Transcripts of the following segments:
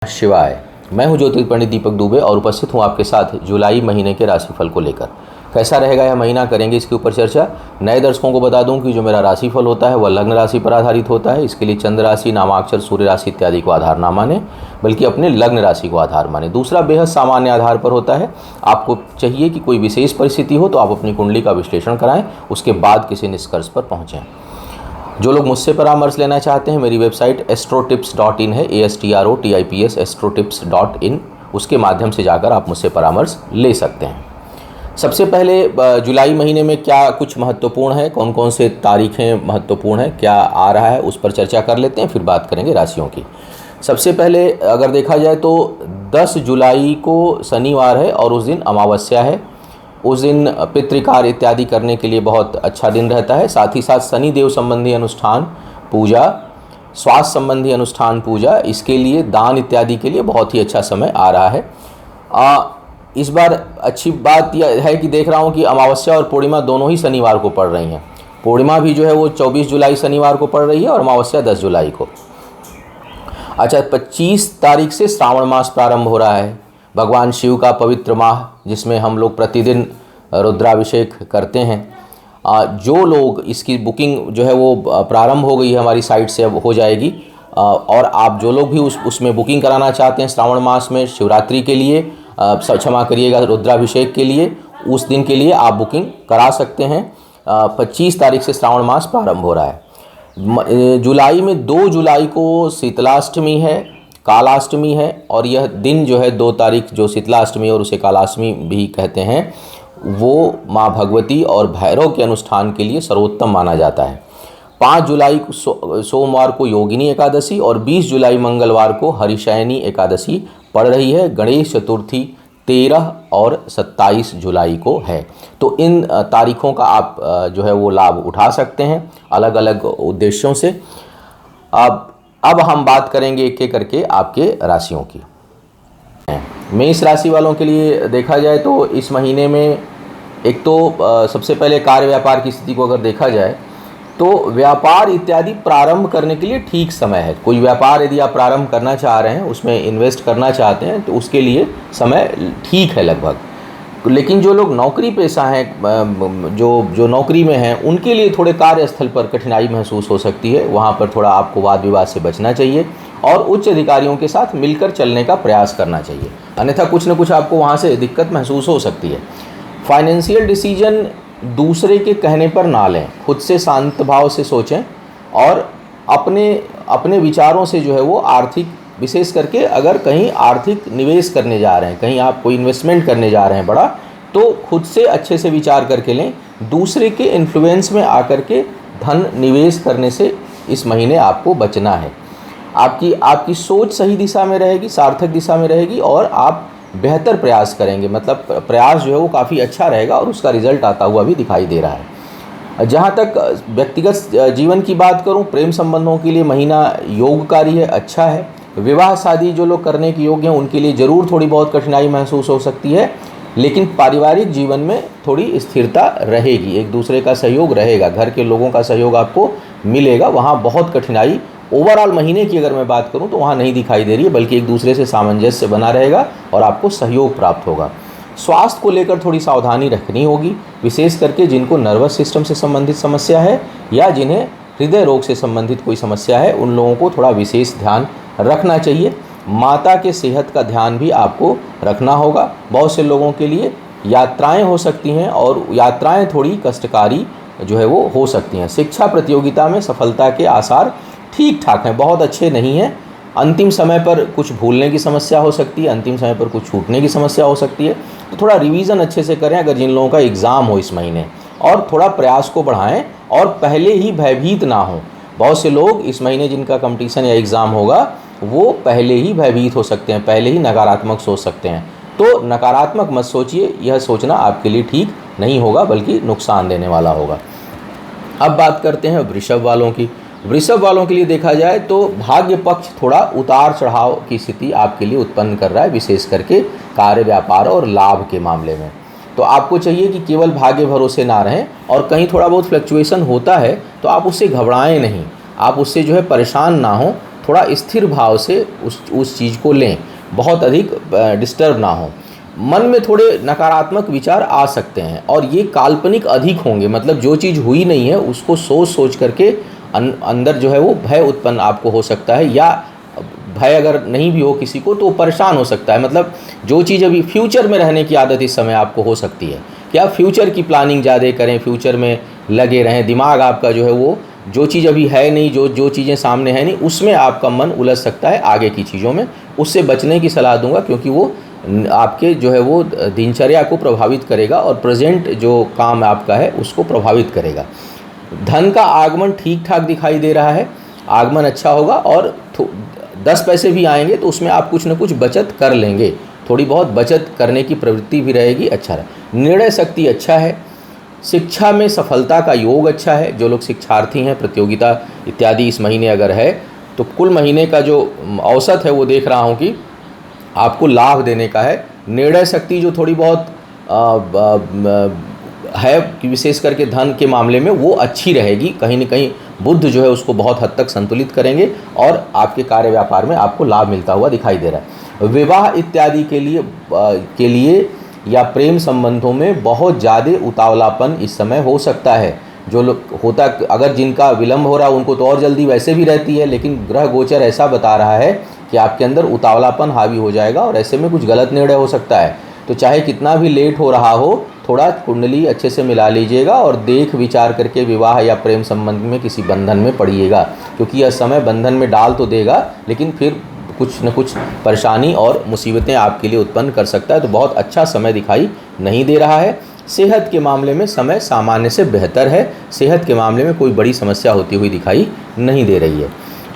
शिवाय। मैं हूं ज्योतिष पंडित दीपक दुबे और उपस्थित हूं आपके साथ जुलाई महीने के राशिफल को लेकर। कैसा रहेगा यह महीना, करेंगे इसके ऊपर चर्चा। नए दर्शकों को बता दूं कि जो मेरा राशिफल होता है वह लग्न राशि पर आधारित होता है। इसके लिए चंद्र राशि, नामाक्षर, सूर्य राशि इत्यादि को आधार ना माने, बल्कि अपने लग्न राशि को आधार माने। दूसरा बेहद सामान्य आधार पर होता है। आपको चाहिए कि कोई विशेष परिस्थिति हो तो आप अपनी कुंडली का विश्लेषण कराएं, उसके बाद किसी निष्कर्ष पर पहुँचें। जो लोग मुझसे परामर्श लेना चाहते हैं, मेरी वेबसाइट astrotips.in है, ASTROTIPS astrotips.in। उसके माध्यम से जाकर आप मुझसे परामर्श ले सकते हैं। सबसे पहले जुलाई महीने में क्या कुछ महत्वपूर्ण है, कौन कौन से तारीखें महत्वपूर्ण है, क्या आ रहा है, उस पर चर्चा कर लेते हैं, फिर बात करेंगे राशियों की। सबसे पहले अगर देखा जाए तो 10 जुलाई को शनिवार है और उस दिन अमावस्या है। उस दिन पितृकार्य इत्यादि करने के लिए बहुत अच्छा दिन रहता है। साथ ही साथ शनि देव संबंधी अनुष्ठान, पूजा, स्वास्थ्य संबंधी अनुष्ठान, पूजा, इसके लिए दान इत्यादि के लिए बहुत ही अच्छा समय आ रहा है। इस बार अच्छी बात यह है कि देख रहा हूँ कि अमावस्या और पूर्णिमा दोनों ही शनिवार को पड़ रही हैं। पूर्णिमा भी जो है वो 24 जुलाई शनिवार को पड़ रही है और अमावस्या 10 जुलाई को। अच्छा, 25 तारीख से श्रावण मास प्रारंभ हो रहा है। भगवान शिव का पवित्र माह, जिसमें हम लोग प्रतिदिन रुद्राभिषेक करते हैं। जो लोग इसकी बुकिंग जो है वो प्रारंभ हो गई है, हमारी साइट से अब हो जाएगी। और आप जो लोग भी उसमें बुकिंग कराना चाहते हैं श्रावण मास में शिवरात्रि के लिए, क्षमा करिएगा, रुद्राभिषेक के लिए, उस दिन के लिए आप बुकिंग करा सकते हैं। 25 तारीख से श्रावण मास प्रारंभ हो रहा है। जुलाई में 2 जुलाई को शीतलाष्टमी है, कालाष्टमी है, और यह दिन जो है 2 तारीख, जो शीतलाष्टमी और उसे कालाष्टमी भी कहते हैं, वो माँ भगवती और भैरव के अनुष्ठान के लिए सर्वोत्तम माना जाता है। 5 जुलाई सोमवार को योगिनी एकादशी और 20 जुलाई मंगलवार को हरिशयनी एकादशी पड़ रही है। गणेश चतुर्थी 13 और 27 जुलाई को है। तो इन तारीखों का आप जो है वो लाभ उठा सकते हैं अलग अलग उद्देश्यों से। अब हम बात करेंगे एक एक करके आपके राशियों की। मेष राशि वालों के लिए देखा जाए तो इस महीने में एक तो सबसे पहले कार्य व्यापार की स्थिति को अगर देखा जाए तो व्यापार इत्यादि प्रारंभ करने के लिए ठीक समय है। कोई व्यापार यदि आप प्रारंभ करना चाह रहे हैं, उसमें इन्वेस्ट करना चाहते हैं, तो उसके लिए समय ठीक है लगभग। लेकिन जो लोग नौकरी पेशा हैं, जो नौकरी में हैं, उनके लिए थोड़े कार्यस्थल पर कठिनाई महसूस हो सकती है। वहाँ पर थोड़ा आपको वाद विवाद से बचना चाहिए और उच्च अधिकारियों के साथ मिलकर चलने का प्रयास करना चाहिए, अन्यथा कुछ न कुछ आपको वहाँ से दिक्कत महसूस हो सकती है। फाइनेंशियल डिसीजन दूसरे के कहने पर ना लें, खुद से शांत भाव से सोचें और अपने विचारों से जो है वो आर्थिक, विशेष करके अगर कहीं आर्थिक निवेश करने जा रहे हैं, कहीं आप कोई इन्वेस्टमेंट करने जा रहे हैं बड़ा, तो खुद से अच्छे से विचार करके लें। दूसरे के इन्फ्लुएंस में आकर के धन निवेश करने से इस महीने आपको बचना है। आपकी सोच सही दिशा में रहेगी, सार्थक दिशा में रहेगी और आप बेहतर प्रयास करेंगे। मतलब प्रयास जो है वो काफ़ी अच्छा रहेगा और उसका रिजल्ट आता हुआ भी दिखाई दे रहा है। जहाँ तक व्यक्तिगत जीवन की बात करूँ, प्रेम संबंधों के लिए महीना योगकारी है, अच्छा है। विवाह शादी जो लोग करने के योग्य हैं उनके लिए ज़रूर थोड़ी बहुत कठिनाई महसूस हो सकती है, लेकिन पारिवारिक जीवन में थोड़ी स्थिरता रहेगी, एक दूसरे का सहयोग रहेगा, घर के लोगों का सहयोग आपको मिलेगा। वहाँ बहुत कठिनाई ओवरऑल महीने की अगर मैं बात करूं तो वहाँ नहीं दिखाई दे रही है, बल्कि एक दूसरे से सामंजस्य बना रहेगा और आपको सहयोग प्राप्त होगा। स्वास्थ्य को लेकर थोड़ी सावधानी रखनी होगी, विशेष करके जिनको नर्वस सिस्टम से संबंधित समस्या है या जिन्हें हृदय रोग से संबंधित कोई समस्या है, उन लोगों को थोड़ा विशेष ध्यान रखना चाहिए। माता के सेहत का ध्यान भी आपको रखना होगा। बहुत से लोगों के लिए यात्राएं हो सकती हैं और यात्राएं थोड़ी कष्टकारी जो है वो हो सकती हैं। शिक्षा प्रतियोगिता में सफलता के आसार ठीक ठाक हैं, बहुत अच्छे नहीं हैं। अंतिम समय पर कुछ भूलने की समस्या हो सकती है, अंतिम समय पर कुछ छूटने की समस्या हो सकती है, तो थोड़ा रिवीजन अच्छे से करें अगर जिन लोगों का एग्ज़ाम हो इस महीने, और थोड़ा प्रयास को बढ़ाएं और पहले ही भयभीत ना हों। बहुत से लोग इस महीने जिनका कंपटीशन या एग्ज़ाम होगा वो पहले ही भयभीत हो सकते हैं, पहले ही नकारात्मक सोच सकते हैं। तो नकारात्मक मत सोचिए, यह सोचना आपके लिए ठीक नहीं होगा बल्कि नुकसान देने वाला होगा। अब बात करते हैं वृषभ वालों की। वृषभ वालों के लिए देखा जाए तो भाग्य पक्ष थोड़ा उतार चढ़ाव की स्थिति आपके लिए उत्पन्न कर रहा है, विशेष करके कार्य व्यापार और लाभ के मामले में। तो आपको चाहिए कि केवल भाग्य भरोसे ना रहें, और कहीं थोड़ा बहुत फ्लक्चुएशन होता है तो आप उससे घबराएं नहीं, आप उससे जो है परेशान ना हो, थोड़ा स्थिर भाव से उस चीज़ को लें, बहुत अधिक डिस्टर्ब ना हो। मन में थोड़े नकारात्मक विचार आ सकते हैं और ये काल्पनिक अधिक होंगे, मतलब जो चीज़ हुई नहीं है उसको सोच सोच करके अंदर जो है वो भय उत्पन्न आपको हो सकता है, या भय अगर नहीं भी हो किसी को तो वो परेशान हो सकता है। मतलब जो चीज़ अभी फ्यूचर में रहने की आदत इस समय आपको हो सकती है कि आप फ्यूचर की प्लानिंग ज़्यादा करें, फ्यूचर में लगे रहें, दिमाग आपका जो है वो जो चीज़ अभी है नहीं, जो चीज़ें सामने है नहीं, उसमें आपका मन उलझ सकता है आगे की चीज़ों में। उससे बचने की सलाह दूंगा, क्योंकि वो आपके जो है वो दिनचर्या को प्रभावित करेगा और प्रेजेंट जो काम आपका है उसको प्रभावित करेगा। धन का आगमन ठीक ठाक दिखाई दे रहा है, आगमन अच्छा होगा और 10 पैसे भी आएंगे तो उसमें आप कुछ न कुछ बचत कर लेंगे, थोड़ी बहुत बचत करने की प्रवृत्ति भी रहेगी। अच्छा रहे, निर्णय शक्ति अच्छा है, शिक्षा में सफलता का योग अच्छा है। जो लोग शिक्षार्थी हैं, प्रतियोगिता इत्यादि इस महीने अगर है तो कुल महीने का जो औसत है वो देख रहा हूँ कि आपको लाभ देने का है। निर्णय शक्ति जो थोड़ी बहुत है कि विशेष करके धन के मामले में वो अच्छी रहेगी, कहीं न कहीं बुध जो है उसको बहुत हद तक संतुलित करेंगे और आपके कार्य व्यापार में आपको लाभ मिलता हुआ दिखाई दे रहा है। विवाह इत्यादि के लिए या प्रेम संबंधों में बहुत ज़्यादा उतावलापन इस समय हो सकता है। जो लोग होता, अगर जिनका विलंब हो रहा है उनको तो और जल्दी वैसे भी रहती है, लेकिन ग्रह गोचर ऐसा बता रहा है कि आपके अंदर उतावलापन हावी हो जाएगा और ऐसे में कुछ गलत निर्णय हो सकता है। तो चाहे कितना भी लेट हो रहा हो, थोड़ा कुंडली अच्छे से मिला लीजिएगा और देख विचार करके विवाह या प्रेम संबंध में किसी बंधन में पड़िएगा, क्योंकि यह समय बंधन में डाल तो देगा लेकिन फिर कुछ न कुछ परेशानी और मुसीबतें आपके लिए उत्पन्न कर सकता है। तो बहुत अच्छा समय दिखाई नहीं दे रहा है। सेहत के मामले में समय सामान्य से बेहतर है, सेहत के मामले में कोई बड़ी समस्या होती हुई दिखाई नहीं दे रही है।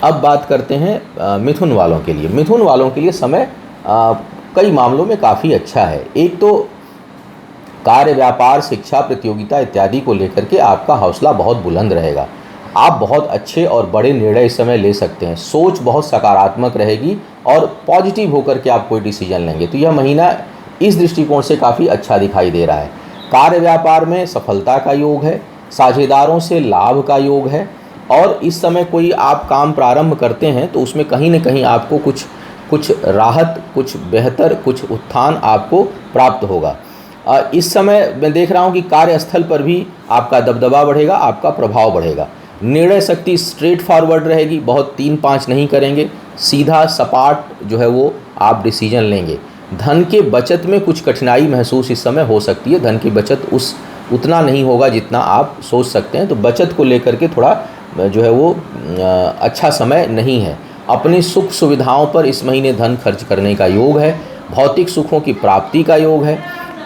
अब बात करते हैं मिथुन वालों के लिए। मिथुन वालों के लिए समय कई मामलों में काफ़ी अच्छा है। एक तो कार्य व्यापार, शिक्षा, प्रतियोगिता इत्यादि को लेकर के आपका हौसला बहुत बुलंद रहेगा। आप बहुत अच्छे और बड़े निर्णय इस समय ले सकते हैं, सोच बहुत सकारात्मक रहेगी और पॉजिटिव होकर के आप कोई डिसीजन लेंगे। तो यह महीना इस दृष्टिकोण से काफ़ी अच्छा दिखाई दे रहा है। कार्य व्यापार में सफलता का योग है, साझेदारों से लाभ का योग है और इस समय कोई आप काम प्रारंभ करते हैं तो उसमें कहीं न कहीं आपको कुछ राहत, कुछ बेहतर, कुछ उत्थान आपको प्राप्त होगा। इस समय मैं देख रहा हूँ कि कार्यस्थल पर भी आपका दबदबा बढ़ेगा, आपका प्रभाव बढ़ेगा। निर्णय शक्ति स्ट्रेट फॉरवर्ड रहेगी, बहुत 3-5 नहीं करेंगे, सीधा सपाट जो है वो आप डिसीजन लेंगे। धन के बचत में कुछ कठिनाई महसूस इस समय हो सकती है, धन की बचत उतना नहीं होगा जितना आप सोच सकते हैं, तो बचत को लेकर के थोड़ा जो है वो अच्छा समय नहीं है। अपनी सुख सुविधाओं पर इस महीने धन खर्च करने का योग है। भौतिक सुखों की प्राप्ति का योग है।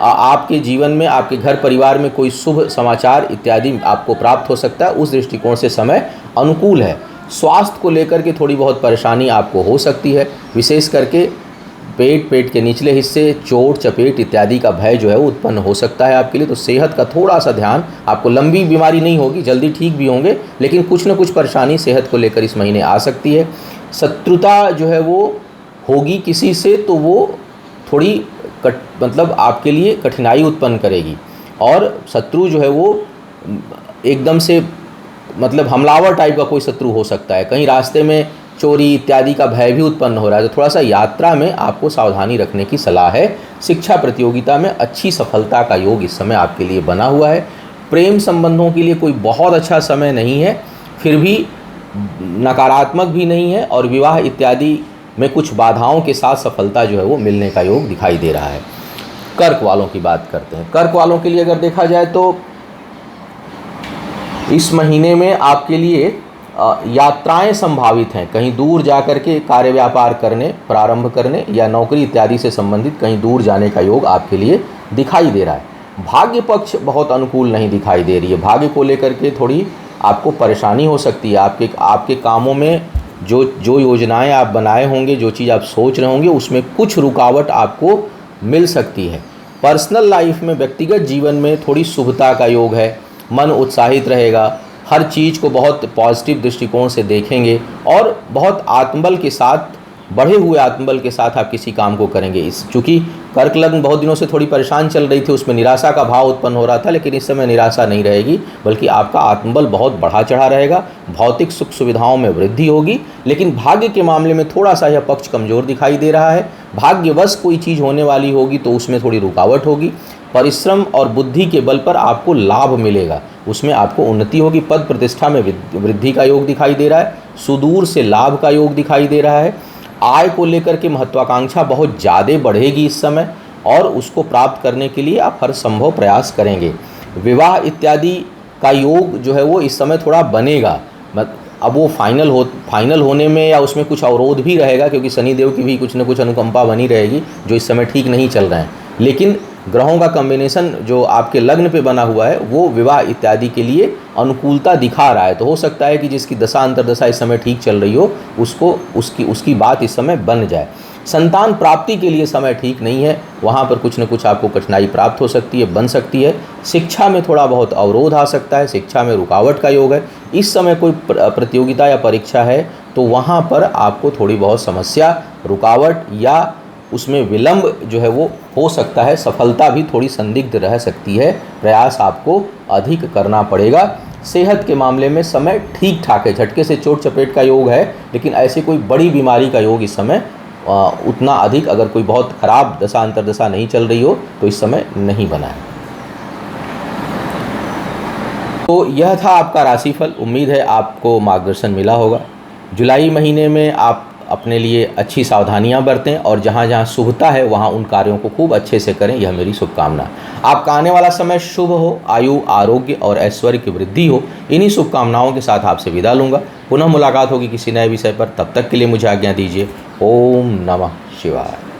आपके जीवन में, आपके घर परिवार में कोई शुभ समाचार इत्यादि आपको प्राप्त हो सकता है, उस दृष्टिकोण से समय अनुकूल है। स्वास्थ्य को लेकर के थोड़ी बहुत परेशानी आपको हो सकती है, विशेष करके पेट के निचले हिस्से, चोट चपेट इत्यादि का भय जो है वो उत्पन्न हो सकता है आपके लिए। तो सेहत का थोड़ा सा ध्यान, आपको लंबी बीमारी नहीं होगी, जल्दी ठीक भी होंगे, लेकिन कुछ न कुछ परेशानी सेहत को लेकर इस महीने आ सकती है। शत्रुता जो है वो होगी किसी से, तो वो थोड़ी मतलब आपके लिए कठिनाई उत्पन्न करेगी और शत्रु जो है वो एकदम से मतलब हमलावर टाइप का कोई शत्रु हो सकता है। कहीं रास्ते में चोरी इत्यादि का भय भी उत्पन्न हो रहा है, तो थोड़ा सा यात्रा में आपको सावधानी रखने की सलाह है। शिक्षा प्रतियोगिता में अच्छी सफलता का योग इस समय आपके लिए बना हुआ है। प्रेम संबंधों के लिए कोई बहुत अच्छा समय नहीं है, फिर भी नकारात्मक भी नहीं है और विवाह इत्यादि में कुछ बाधाओं के साथ सफलता जो है वो मिलने का योग दिखाई दे रहा है। कर्क वालों की बात करते हैं। कर्क वालों के लिए अगर देखा जाए तो इस महीने में आपके लिए यात्राएं संभावित हैं, कहीं दूर जाकर के कार्य व्यापार करने, प्रारंभ करने या नौकरी इत्यादि से संबंधित कहीं दूर जाने का योग आपके लिए दिखाई दे रहा है। भाग्य पक्ष बहुत अनुकूल नहीं दिखाई दे रही है, भाग्य को लेकर के थोड़ी आपको परेशानी हो सकती है। आपके कामों में जो योजनाएं आप बनाए होंगे, जो चीज़ आप सोच रहे होंगे, उसमें कुछ रुकावट आपको मिल सकती है। पर्सनल लाइफ में, व्यक्तिगत जीवन में थोड़ी शुभता का योग है, मन उत्साहित रहेगा, हर चीज़ को बहुत पॉजिटिव दृष्टिकोण से देखेंगे और बहुत आत्मबल के साथ बढ़े हुए आत्मबल के साथ आप किसी काम को करेंगे। इस चूँकि कर्क लग्न बहुत दिनों से थोड़ी परेशान चल रही थी, उसमें निराशा का भाव उत्पन्न हो रहा था, लेकिन इस समय निराशा नहीं रहेगी, बल्कि आपका आत्मबल बहुत बढ़ा चढ़ा रहेगा। भौतिक सुख सुविधाओं में वृद्धि होगी, लेकिन भाग्य के मामले में थोड़ा सा यह पक्ष कमज़ोर दिखाई दे रहा है। भाग्यवश कोई चीज़ होने वाली होगी तो उसमें थोड़ी रुकावट होगी। परिश्रम और बुद्धि के बल पर आपको लाभ मिलेगा, उसमें आपको उन्नति होगी। पद प्रतिष्ठा में वृद्धि का योग दिखाई दे रहा है। सुदूर से लाभ का योग दिखाई दे रहा है। आय को लेकर के महत्वाकांक्षा बहुत ज़्यादा बढ़ेगी इस समय, और उसको प्राप्त करने के लिए आप हर संभव प्रयास करेंगे। विवाह इत्यादि का योग जो है वो इस समय थोड़ा बनेगा। अब वो फाइनल होने में या उसमें कुछ अवरोध भी रहेगा, क्योंकि शनिदेव की भी कुछ न कुछ अनुकंपा बनी रहेगी, जो इस समय ठीक नहीं चल रहे हैं। लेकिन ग्रहों का कॉम्बिनेशन जो आपके लग्न पे बना हुआ है वो विवाह इत्यादि के लिए अनुकूलता दिखा रहा है। तो हो सकता है कि जिसकी दशा अंतर्दशा इस समय ठीक चल रही हो उसको उसकी बात इस समय बन जाए। संतान प्राप्ति के लिए समय ठीक नहीं है, वहाँ पर कुछ न कुछ आपको कठिनाई प्राप्त हो सकती है, बन सकती है। शिक्षा में थोड़ा बहुत अवरोध आ सकता है, शिक्षा में रुकावट का योग है। इस समय कोई प्रतियोगिता या परीक्षा है तो वहाँ पर आपको थोड़ी बहुत समस्या, रुकावट या उसमें विलंब जो है वो हो सकता है। सफलता भी थोड़ी संदिग्ध रह सकती है, प्रयास आपको अधिक करना पड़ेगा। सेहत के मामले में समय ठीक ठाक है, झटके से चोट चपेट का योग है, लेकिन ऐसे कोई बड़ी बीमारी का योग इस समय उतना अधिक, अगर कोई बहुत खराब दशा अंतर्दशा नहीं चल रही हो तो इस समय नहीं बना है। तो यह था आपका राशिफल। उम्मीद है आपको मार्गदर्शन मिला होगा। जुलाई महीने में आप अपने लिए अच्छी सावधानियां बरतें और जहां जहां शुभता है वहां उन कार्यों को खूब अच्छे से करें, यह मेरी शुभकामना। आपका आने वाला समय शुभ हो, आयु, आरोग्य और ऐश्वर्य की वृद्धि हो। इन्हीं शुभकामनाओं के साथ आपसे विदा लूँगा। पुनः मुलाकात होगी किसी नए विषय पर। तब तक के लिए मुझे आज्ञा दीजिए। ओम नमः शिवाय।